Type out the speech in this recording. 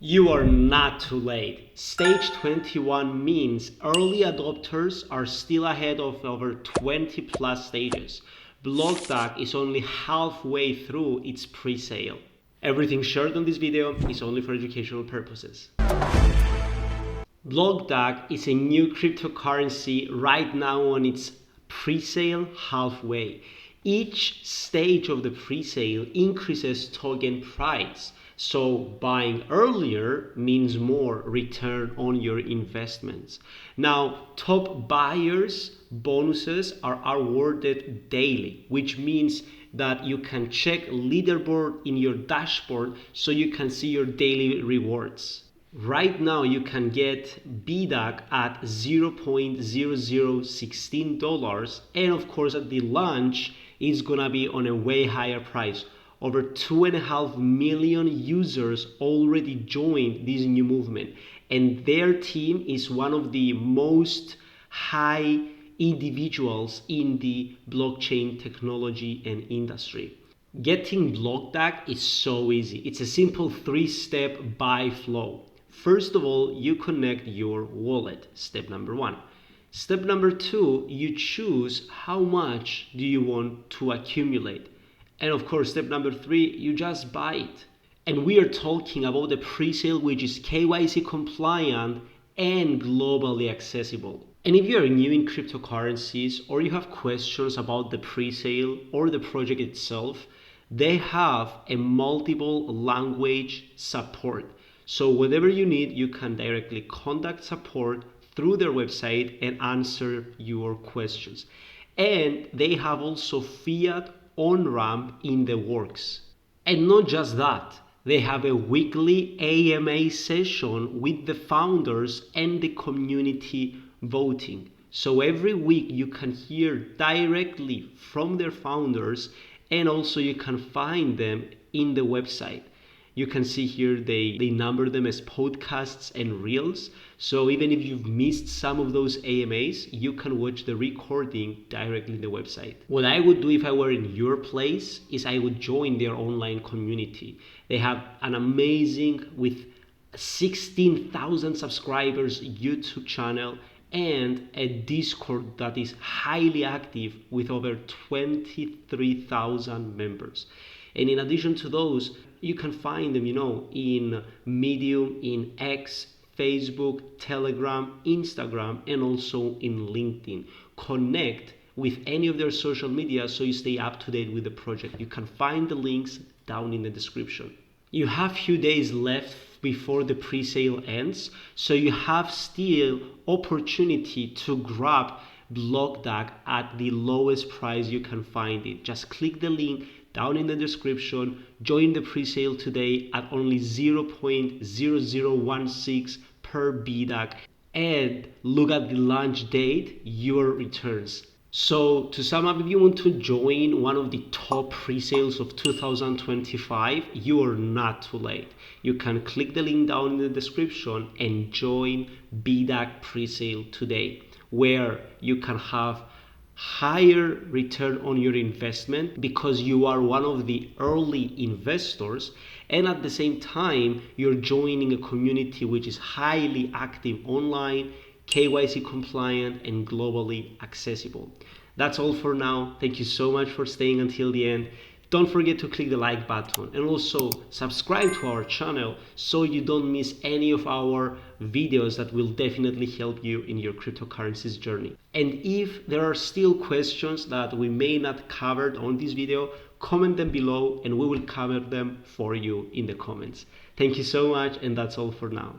You are not too late. Stage 21 means early adopters are still ahead of over 20 plus stages. BlockDAG is only halfway through its pre-sale. Everything shared on this video is only for educational purposes. BlockDAG is a new cryptocurrency right now on its pre-sale halfway. Each stage of the pre-sale increases token price. So buying earlier means more return on your investments. Now, top buyers bonuses are awarded daily, which means that you can check leaderboard in your dashboard so you can see your daily rewards. Right now you can get BDAG at $0.0016, and of course at the launch it's gonna be on a way higher price. Over 2.5 million users already joined this new movement, and their team is one of the most high individuals in the blockchain technology and industry. Getting BlockDAG is so easy. It's a simple 3-step buy flow. First of all, you connect your wallet, step number 1. Step number 2, you choose how much do you want to accumulate. And of course, step number 3, you just buy it. And we are talking about the pre-sale which is KYC compliant and globally accessible. And if you are new in cryptocurrencies or you have questions about the pre-sale or the project itself, they have a multiple language support. So whatever you need, you can directly contact support through their website and answer your questions. And they have also fiat on-ramp in the works. And not just that, they have a weekly AMA session with the founders and the community voting. So every week you can hear directly from their founders, and also you can find them in the website. You can see here they number them as podcasts and reels. So even if you've missed some of those AMAs, you can watch the recording directly in the website. What I would do if I were in your place is I would join their online community. They have an amazing, with 16,000 subscribers, YouTube channel and a Discord that is highly active with over 23,000 members. And in addition to those, you can find them, in Medium, in X, Facebook, Telegram, Instagram, and also in LinkedIn. Connect with any of their social media so you stay up to date with the project. You can find the links down in the description. You have few days left before the pre-sale ends, so you have still opportunity to grab BlockDAG at the lowest price you can find it. Just click the link down in the description, join the pre-sale today at only 0.0016 per BDAG, and look at the launch date, your returns. So to sum up, if you want to join one of the top pre-sales of 2025, you are not too late. You can click the link down in the description and join BDAG pre-sale today, where you can have higher return on your investment because you are one of the early investors, and at the same time you're joining a community which is highly active online, KYC compliant and globally accessible. That's all for now. Thank you so much for staying until the end. Don't forget to click the like button and also subscribe to our channel so you don't miss any of our videos that will definitely help you in your cryptocurrencies journey. And if there are still questions that we may not covered on this video, comment them below and we will cover them for you in the comments. Thank you so much, and that's all for now.